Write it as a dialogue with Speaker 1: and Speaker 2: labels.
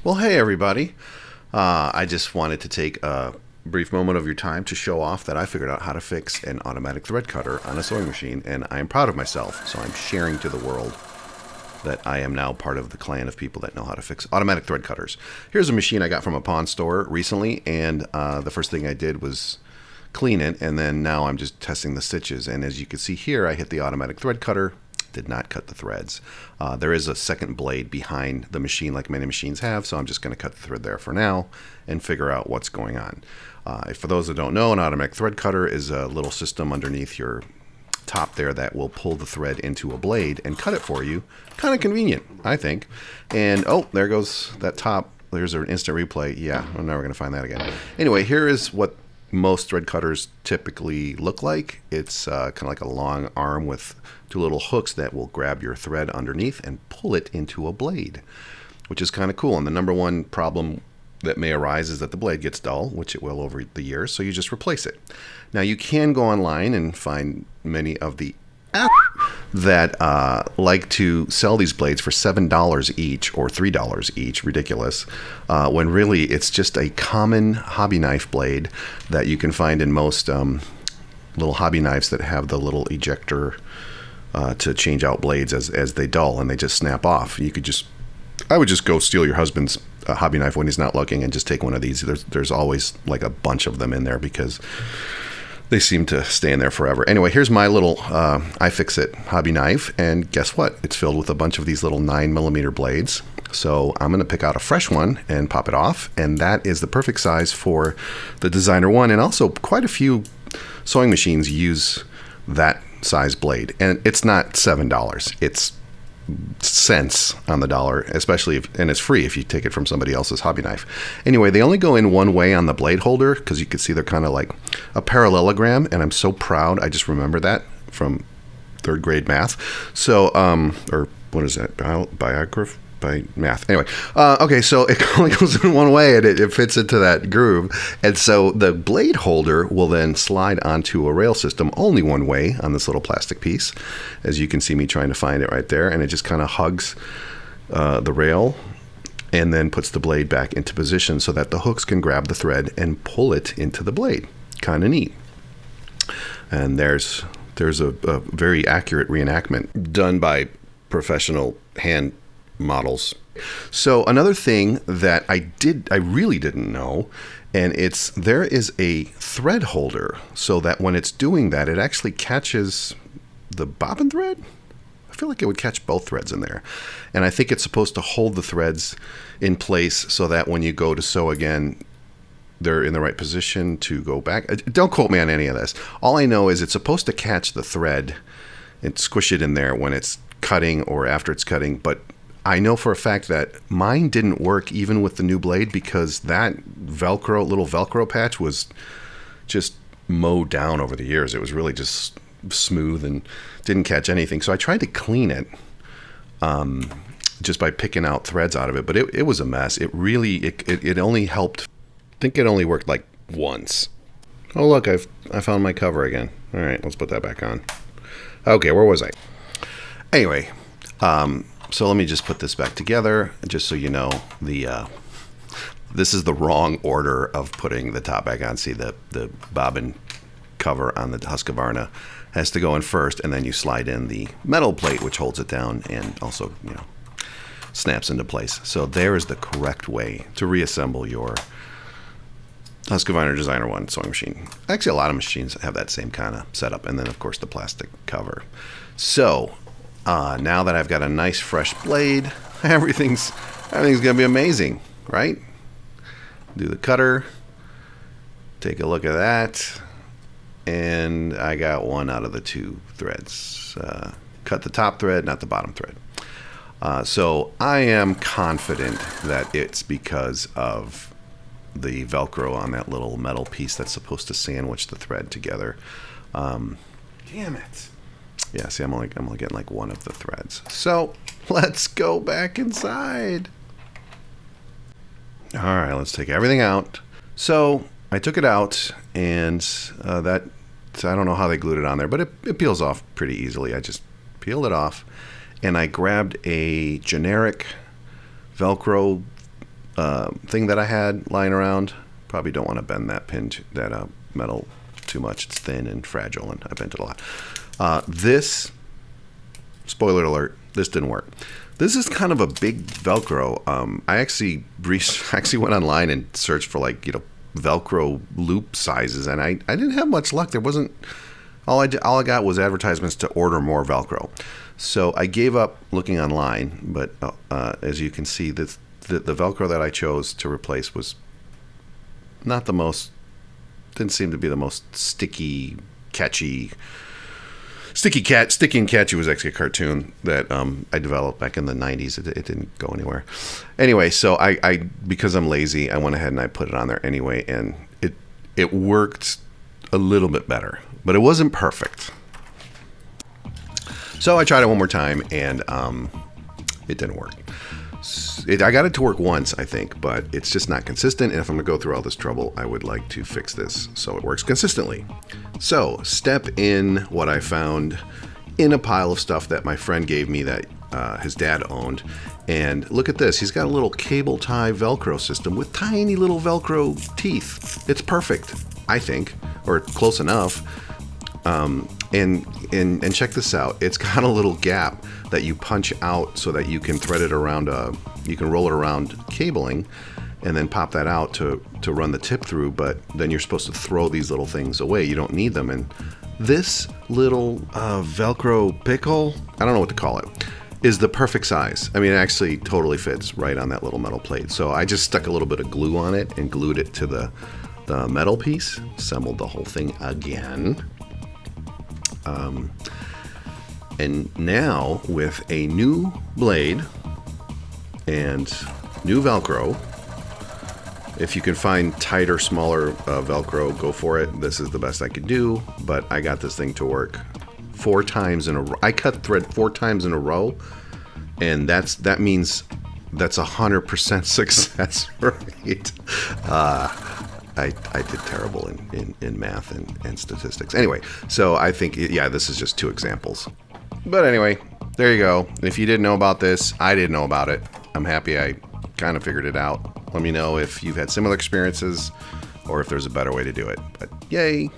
Speaker 1: Well, hey everybody. I just wanted to take a brief moment of your time to show off that I figured out how to fix an automatic thread cutter on a sewing machine, and I am proud of myself, so I'm sharing to the world that I am now part of the clan of people that know how to fix automatic thread cutters. Here's a machine I got from a pawn store recently, and the first thing I did was clean it, and then now I'm just testing the stitches, and as you can see here, I hit the automatic thread cutter. Did not cut the threads. There is a second blade behind the machine like many machines have, so I'm just going to cut the thread there for now and figure out what's going on. For those that don't know, an automatic thread cutter is a little system underneath your top there that will pull the thread into a blade and cut it for you. Kind of convenient, I think. And oh, there goes that top. There's an instant replay. Yeah, I'm never going to find that again. Anyway, here is what most thread cutters typically look like. It's kind of like a long arm with two little hooks that will grab your thread underneath and pull it into a blade, which is kind of cool. And the number one problem that may arise is that the blade gets dull, which it will over the years, so you just replace it. Now you can go online and find many of the apps that like to sell these blades for $7 each or $3 each, ridiculous, when really it's just a common hobby knife blade that you can find in most little hobby knives that have the little ejector to change out blades as they dull and they just snap off. I would just go steal your husband's hobby knife when he's not looking and just take one of these. There's always like a bunch of them in there because they seem to stay in there forever. Anyway, here's my little iFixit hobby knife, and guess what? It's filled with a bunch of these little 9mm blades. So I'm going to pick out a fresh one and pop it off, and that is the perfect size for the Designer one. And also, quite a few sewing machines use that size blade, and it's not $7. It's cents on the dollar, especially and it's free if you take it from somebody else's hobby knife. Anyway, they only go in one way on the blade holder because you can see they're kind of like a parallelogram, and I'm so proud. I just remember that from third grade math. So, or what is that? Biograph? By math. Anyway, okay, so it only goes in one way and it fits into that groove. And so the blade holder will then slide onto a rail system only one way on this little plastic piece. As you can see me trying to find it right there. And it just kind of hugs the rail and then puts the blade back into position so that the hooks can grab the thread and pull it into the blade. Kind of neat. And there's a very accurate reenactment done by professional hand models. So another thing that I really didn't know, and there is a thread holder so that when it's doing that, it actually catches the bobbin thread. I feel like it would catch both threads in there. And I think it's supposed to hold the threads in place so that when you go to sew again, they're in the right position to go back. Don't quote me on any of this. All I know is it's supposed to catch the thread and squish it in there when it's cutting or after it's cutting, but I know for a fact that mine didn't work even with the new blade because that little Velcro patch was just mowed down over the years. It was really just smooth and didn't catch anything. So I tried to clean it just by picking out threads out of it, but it was a mess. It only helped. I think it only worked like once. Oh, look, I found my cover again. All right, let's put that back on. Okay, where was I? Anyway, so let me just put this back together, just so you know, this is the wrong order of putting the top back on. See, the bobbin cover on the Husqvarna has to go in first, and then you slide in the metal plate, which holds it down and also, snaps into place. So there is the correct way to reassemble your Husqvarna Designer 1 sewing machine. Actually, a lot of machines have that same kind of setup, and then, of course, the plastic cover. So now that I've got a nice fresh blade, everything's gonna be amazing, right? Do the cutter, take a look at that, and I got one out of the two threads. Cut the top thread, not the bottom thread. So I am confident that it's because of the Velcro on that little metal piece that's supposed to sandwich the thread together. Damn it. Yeah, see, I'm only getting like one of the threads. So let's go back inside. All right, let's take everything out. So I took it out, and I don't know how they glued it on there, but it peels off pretty easily. I just peeled it off, and I grabbed a generic Velcro thing that I had lying around. Probably don't want to bend that that metal too much. It's thin and fragile, and I bent it a lot. This, spoiler alert, this didn't work. This is kind of a big Velcro. I actually went online and searched for Velcro loop sizes, and I didn't have much luck. There wasn't. All I got was advertisements to order more Velcro. So I gave up looking online, but as you can see, the Velcro that I chose to replace was not the most, didn't seem to be the most sticky, catchy. Sticky and Catchy was actually a cartoon that I developed back in the 90s. It didn't go anywhere. Anyway, so I because I'm lazy, I went ahead and I put it on there anyway, and it worked a little bit better, but it wasn't perfect. So I tried it one more time, and it didn't work. I got it to work once, I think, but it's just not consistent, and if I'm going to go through all this trouble, I would like to fix this so it works consistently. So, step in what I found in a pile of stuff that my friend gave me that his dad owned, and look at this. He's got a little cable tie Velcro system with tiny little Velcro teeth. It's perfect, I think, or close enough. And check this out. It's got a little gap that you punch out so that you can thread it around you can roll it around cabling and then pop that out to run the tip through, but then you're supposed to throw these little things away. You don't need them. And this little Velcro pickle, I don't know what to call it, is the perfect size. I mean, it actually totally fits right on that little metal plate. So I just stuck a little bit of glue on it and glued it to the metal piece, assembled the whole thing again. And now with a new blade and new Velcro, if you can find tighter, smaller Velcro, go for it. This is the best I could do, but I got this thing to work 4 times in a row. I cut thread 4 times in a row, and that means that's 100% success rate. I did terrible in math and statistics. Anyway, so I think, this is just 2 examples. But anyway, there you go. If you didn't know about this, I didn't know about it. I'm happy I kind of figured it out. Let me know if you've had similar experiences or if there's a better way to do it. But yay!